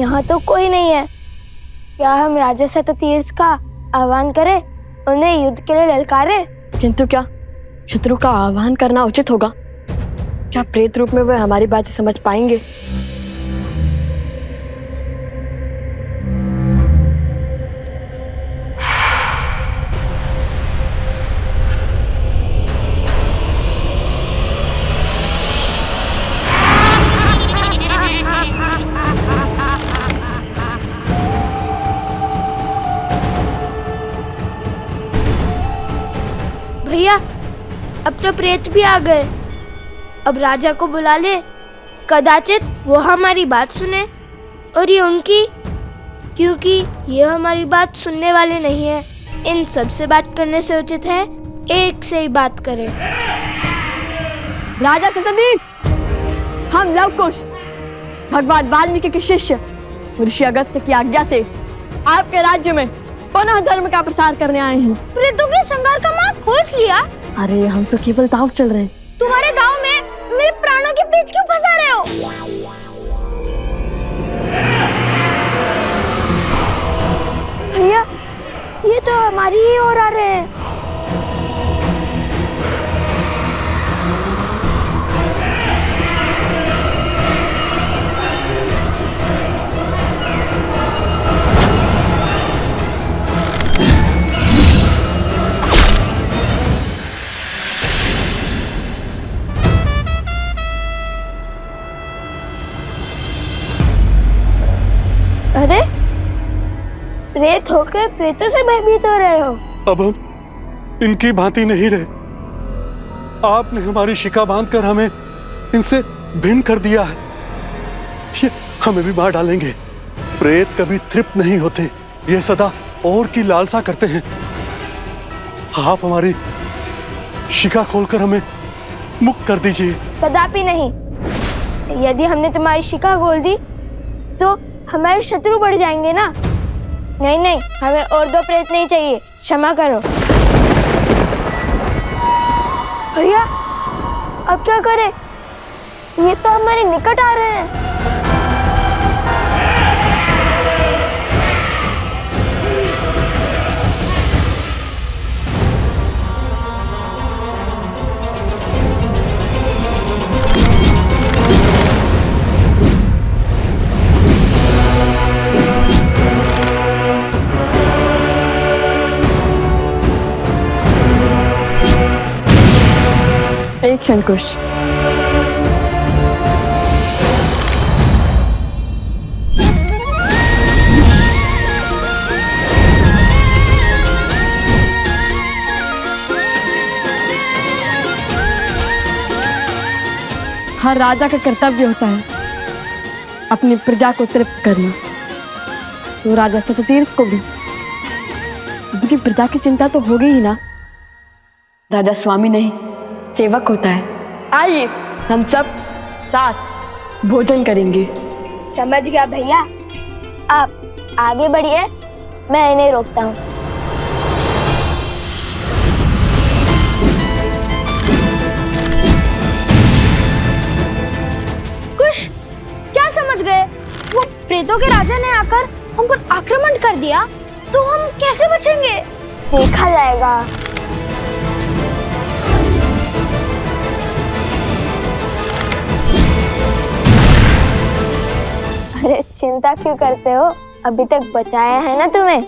यहाँ तो कोई नहीं है। क्या हम राजा शततीर्थ का आह्वान करें, उन्हें युद्ध के लिए ललकारे? किंतु क्या शत्रु का आह्वान करना उचित होगा? क्या प्रेत रूप में वे हमारी बात समझ पाएंगे? भैया, अब तो प्रेत भी आ गए। अब राजा को बुला ले, कदाचित वो हमारी बात सुने और ये उनकी, क्योंकि ये हमारी बात सुनने वाले नहीं है। इन सब से बात करने से उचित है एक से ही बात करें। राजा शततीर्थ, हम लव कुश भगवान वाल्मीकि के शिष्य ऋषि अगस्त्य की आज्ञा से आपके राज्य में पुनः धर्म का प्रसार करने आए हैं। प्रेतों के संहार का मार्ग खोज लिया? अरे हम तो केवल दांव चल रहे हैं। तुम्हारे दांव में मेरे प्राणों के पेच क्यों फंसा रहे हो? भैया, ये तो हमारी ही ओर आ रहे हैं। अरे, प्रेत होकर प्रेतों से भयभीत हो रहे हो? अब हम इनकी भांति नहीं रहे। आपने हमारी शिका बांधकर हमें इनसे भिन्न कर दिया है। ये हमें भी मार डालेंगे। प्रेत कभी तृप्त नहीं होते, ये सदा और की लालसा करते हैं। आप हमारी शिका खोलकर हमें मुक्त कर दीजिए। कदापि नहीं। यदि हमने तुम्हारी शिका खोल दी तो हमारे शत्रु बढ़ जाएंगे ना। नहीं नहीं, हमें और दो प्रेत नहीं चाहिए, क्षमा करो। भैया, अब क्या करें? ये तो हमारे निकट आ रहे हैं। एक क्षण कुश। हर राजा का कर्तव्य होता है अपनी प्रजा को तृप्त करना। तो राजा शततीर्थ को भी उनकी प्रजा की चिंता तो होगी ही ना। राजा स्वामी नहीं, सेवक होता है। आइए हम सब साथ भोजन करेंगे। समझ गया भैया, आप आगे बढ़िए, मैं इन्हें रोकता हूँ। कुश, क्या समझ गए? वो प्रेतों के राजा ने आकर हम पर आक्रमण कर दिया, तो हम कैसे बचेंगे? देखा जाएगा। अरे चिंता क्यों करते हो? अभी तक बचाया है ना तुम्हें।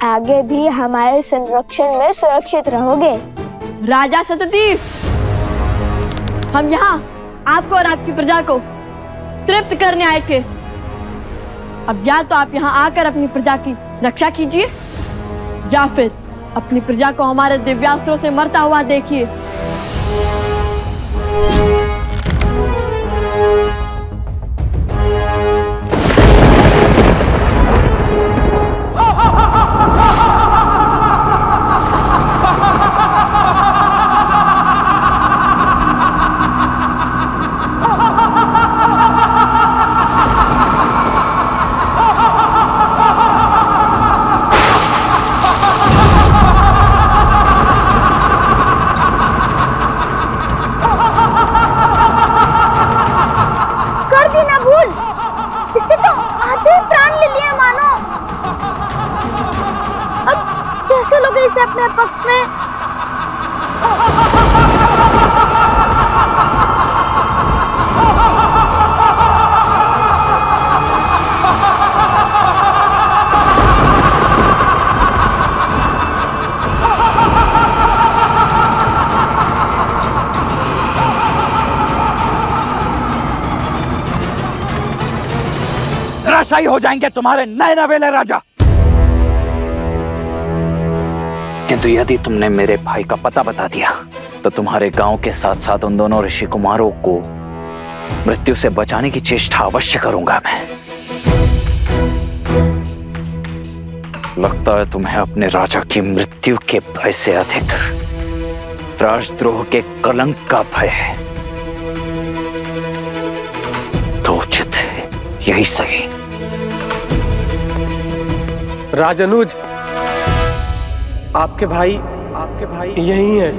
आगे भी हमारे संरक्षण में सुरक्षित रहोगे। राजा शततीर्थ, हम यहाँ आपको और आपकी प्रजा को तृप्त करने आए थे। अब या तो आप यहाँ आकर अपनी प्रजा की रक्षा कीजिए या फिर अपनी प्रजा को हमारे दिव्यास्त्रों से मरता हुआ देखिए। आते ही प्राण ले लिए मानो। अब कैसे लोगे इसे अपने पक्ष में? धराशायी हो जाएंगे तुम्हारे नए नवेले राजा। किंतु यदि तुमने मेरे भाई का पता बता दिया तो तुम्हारे गांव के साथ साथ उन दोनों ऋषि कुमारों को मृत्यु से बचाने की चेष्टा अवश्य करूंगा मैं। लगता है तुम्हें अपने राजा की मृत्यु के भय से अधिक राजद्रोह के कलंक का भय है। तो उचित है, यही सही। राजनुज, आपके भाई यही हैं।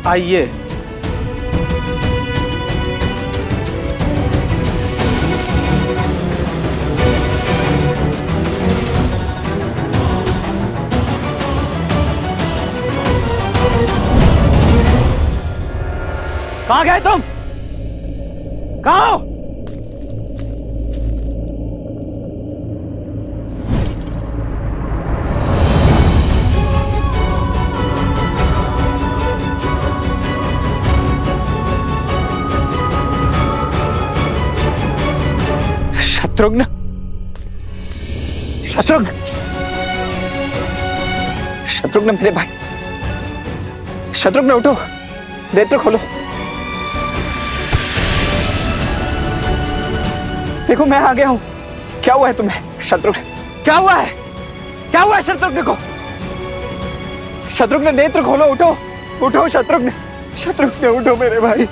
आइए। कहां गए तुम? कहां हो? शत्रुघ्न, शत्रुघ्न, शत्रुघ्न मेरे भाई, शत्रुघ्न उठो, नेत्र खोलो। देखो मैं आ गया हूं। क्या हुआ है तुम्हें शत्रुघ्न? क्या हुआ है? क्या हुआ है शत्रुघ्न को? शत्रुघ्न नेत्र खोलो, उठो, उठो शत्रुघ्न, शत्रुघ्न उठो मेरे भाई,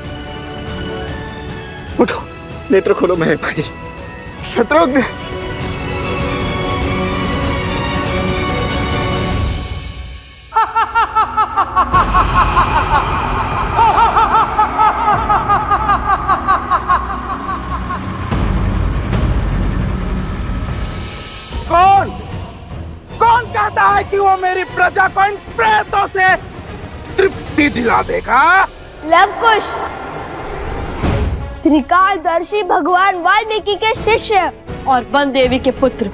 उठो, नेत्र खोलो मेरे भाई, शत्रुघ्न। कौन कहता है कि वो मेरी प्रजा को इन प्रेतों से तृप्ति दिला देगा? लवकुश, त्रिकालदर्शी भगवान वाल्मीकि के शिष्य और वन देवी के पुत्र।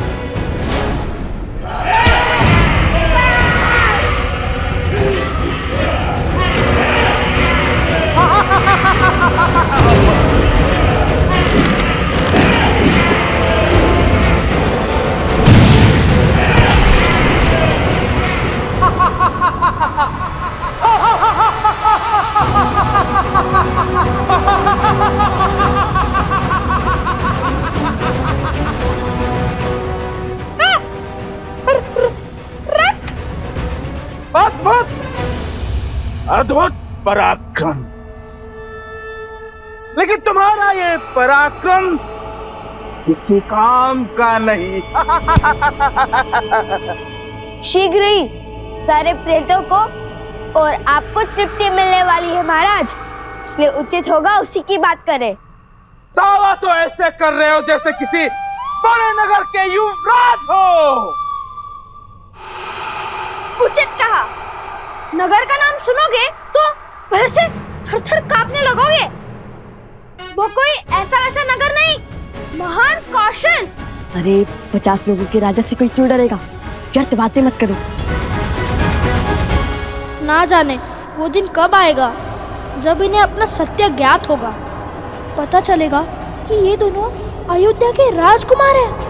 अद्भुत, अद्भुत पराक्रम। लेकिन तुम्हारा ये पराक्रम किसी काम का नहीं। शीघ्र ही सारे प्रेतों को और आपको तृप्ति मिलने वाली है महाराज, इसलिए उचित होगा उसी की बात करें। दावा तो ऐसे कर रहे हो जैसे किसी बड़े नगर के युवराज हो। उचित कहा। नगर का नाम सुनोगे तो भय से थर-थर कांपने लगोगे। वो कोई ऐसा वैसा नगर नहीं, महान कौशल। अरे 50 लोगों के राजा से कोई क्यों डरेगा? व्यर्थ बातें मत करो। ना जाने वो दिन कब आएगा जब इन्हें अपना सत्य ज्ञात होगा। पता चलेगा कि ये दोनों अयोध्या के राजकुमार हैं।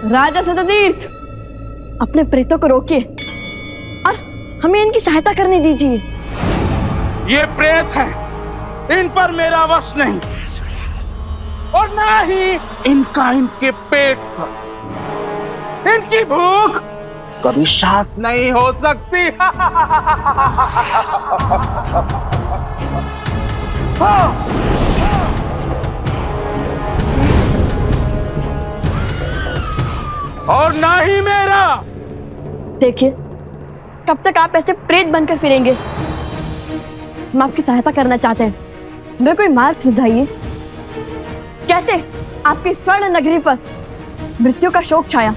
राजा सततीर्थ, अपने प्रेतों को रोकिए और हमें इनकी सहायता करने दीजिए। ये प्रेत हैं, इन पर मेरा वश नहीं और ना ही इनका इनके पेट पर। इनकी भूख कभी शांत नहीं हो सकती। और ना ही मेरा। देखिए, कब तक आप ऐसे प्रेत बनकर फिरेंगे? हम आपकी सहायता करना चाहते हैं, हमें कोई मार्ग सुझाइए। कैसे आपकी स्वर्ण नगरी पर मृत्यु का शोक छाया,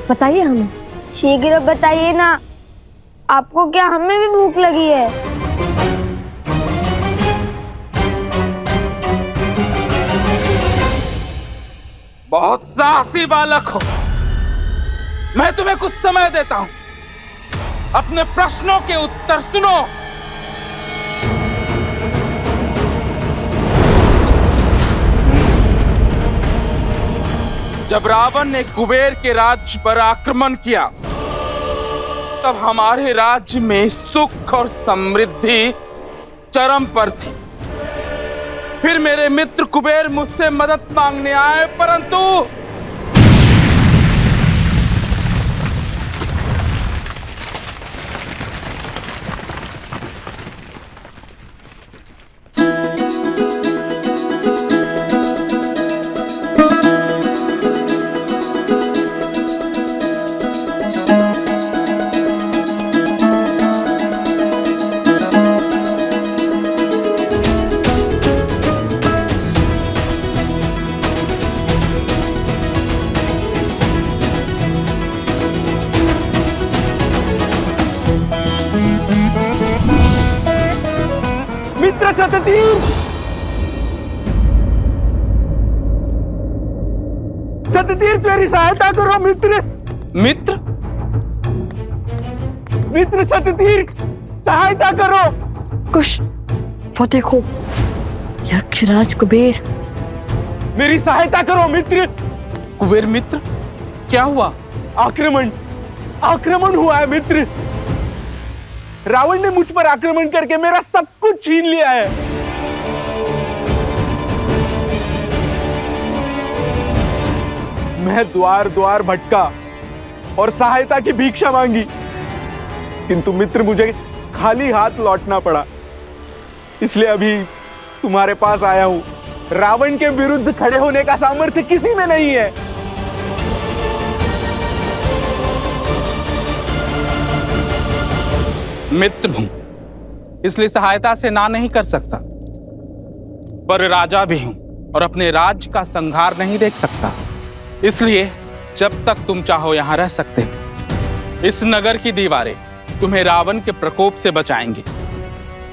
बताइए हमें। शीघ्र बताइए ना, आपको क्या हमें भी भूख लगी है? बहुत साहसी बालक हो, मैं तुम्हें कुछ समय देता हूं, अपने प्रश्नों के उत्तर सुनो। जब रावण ने कुबेर के राज्य पर आक्रमण किया, तब हमारे राज्य में सुख और समृद्धि चरम पर थी। फिर मेरे मित्र कुबेर मुझसे मदद मांगने आए, परंतु मित्र सततीर, सततीर मेरी सहायता करो मित्र। मित्र मित्र सततीर, सहायता करो। कुश, वो देखो, यक्षराज कुबेर। मेरी सहायता करो मित्र। कुबेर मित्र, क्या हुआ? आक्रमण हुआ है मित्र। रावण ने मुझ पर आक्रमण करके मेरा सब कुछ छीन लिया है। मैं द्वार द्वार भटका और सहायता की भिक्षा मांगी, किंतु मित्र मुझे खाली हाथ लौटना पड़ा। इसलिए अभी तुम्हारे पास आया हूं। रावण के विरुद्ध खड़े होने का सामर्थ्य किसी में नहीं है। मित्र हूं, इसलिए सहायता से ना नहीं कर सकता, पर राजा भी हूं और अपने राज्य का संहार नहीं देख सकता। इसलिए जब तक तुम चाहो यहां रह सकते हो। इस नगर की दीवारें तुम्हें रावण के प्रकोप से बचाएंगी,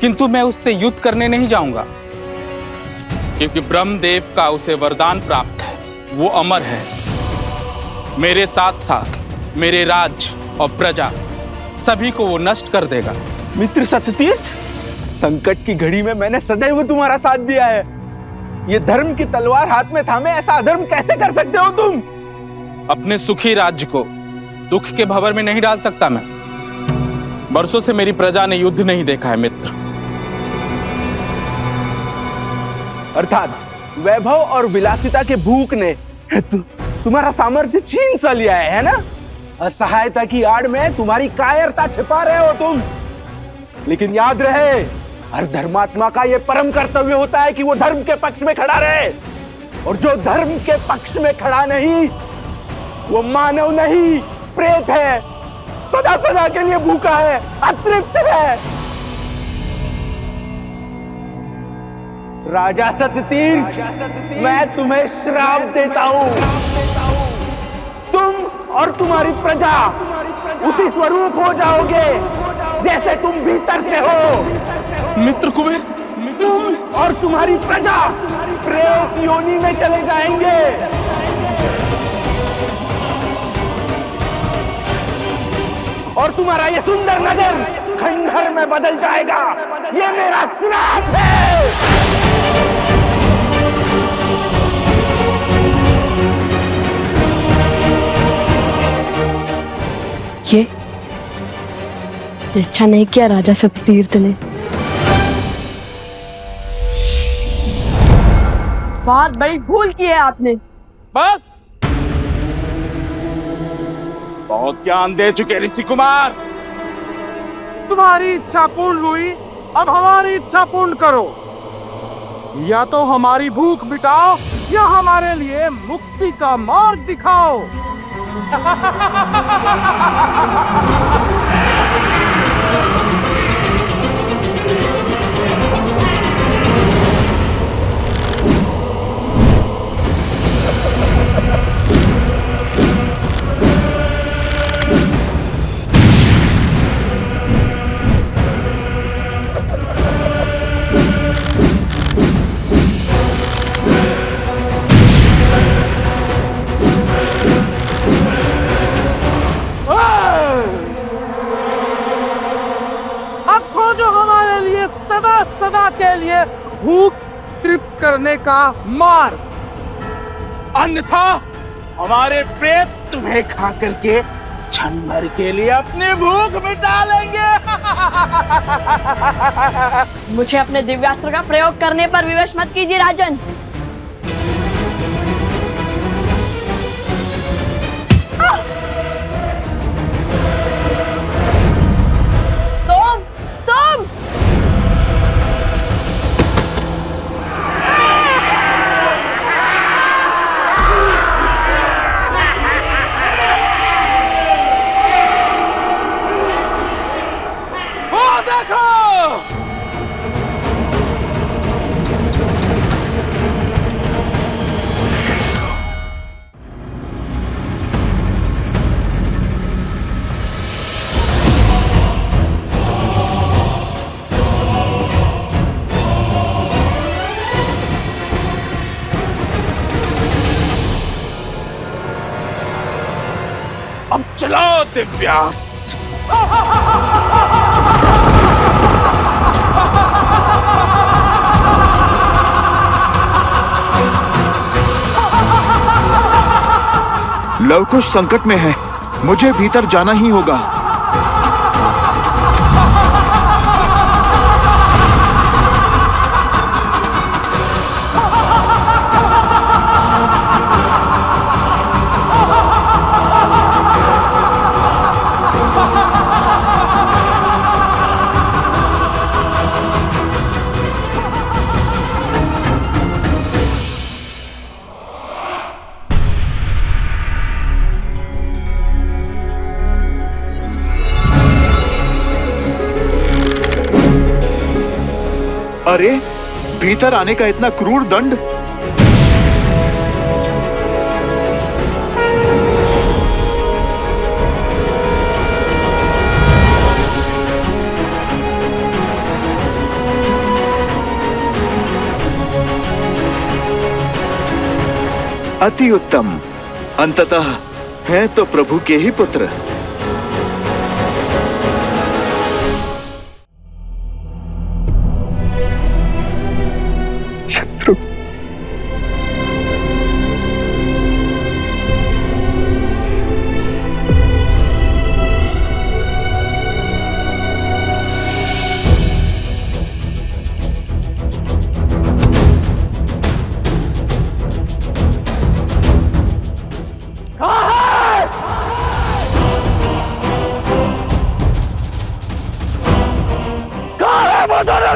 किंतु मैं उससे युद्ध करने नहीं जाऊंगा, क्योंकि ब्रह्मदेव का उसे वरदान प्राप्त है। वो अमर है। मेरे साथ साथ मेरे राज्य और प्रजा सभी को वो नष्ट कर देगा। मित्र सततीर्थ, संकट की घड़ी में मैंने सदैव तुम्हारा साथ दिया है। ये धर्म की तलवार हाथ में थामे ऐसा अधर्म कैसे कर सकते हो तुम? अपने सुखी राज्य को दुख के भंवर में नहीं डाल सकता मैं। बरसों से मेरी प्रजा ने युद्ध नहीं देखा है मित्र। अर्थात वैभव और विलासिता के भूख ने तुम्हारा सामर्थ्य छीन सा लिया है ना? असहायता की आड़ में तुम्हारी कायरता छिपा रहे हो तुम। लेकिन याद रहे, हर धर्मात्मा का यह परम कर्तव्य होता है कि वो धर्म के पक्ष में खड़ा रहे, और जो धर्म के पक्ष में खड़ा नहीं, वो मानव नहीं, प्रेत है। सदा सदा के लिए भूखा है, अतृप्त है। राजा सततीर्थ, मैं तुम्हें श्राप देता हूं। तुम और तुम्हारी प्रजा उसी स्वरूप हो जाओगे जैसे तुम भीतर से हो। मित्र कुबेर, तुम और तुम्हारी प्रजा प्रेत योनि में चले जाएंगे। और तुम्हारा ये सुंदर नगर खंडहर में बदल जाएगा। ये मेरा श्राप है। ये इच्छा नहीं किया राजा सत्यतीर्थ ने। बहुत बड़ी भूल की है आपने। बस, बहुत ज्ञान दे चुके ऋषि कुमार। तुम्हारी इच्छा पूर्ण हुई, अब हमारी इच्छा पूर्ण करो। या तो हमारी भूख मिटाओ या हमारे लिए मुक्ति का मार्ग दिखाओ। अब खोजो हमारे लिए सदा सदा के लिए भूख तृप्त करने का मार्ग, अन्यथा हमारे प्रेत तुम्हें खा करके क्षण भर के लिए अपनी भूख मिटा लेंगे। मुझे अपने दिव्यास्त्र का प्रयोग करने पर विवश मत कीजिए राजन। सोम, सोम! वो देखो, अब चलाओ दिव्यास्त्र। लवकुश संकट में है, मुझे भीतर जाना ही होगा। अरे, भीतर आने का इतना क्रूर दंड! अति उत्तम। अंततः हैं तो प्रभु के ही पुत्र। शत्रु,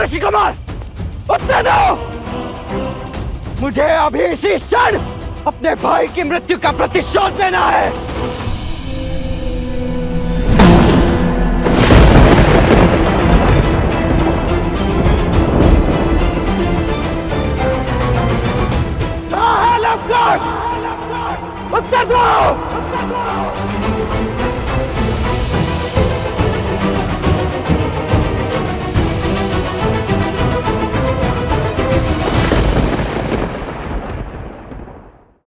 ऋषि कुमार, उत्तर दो। मुझे अभी इसी क्षण अपने भाई की मृत्यु का प्रतिशोध लेना है।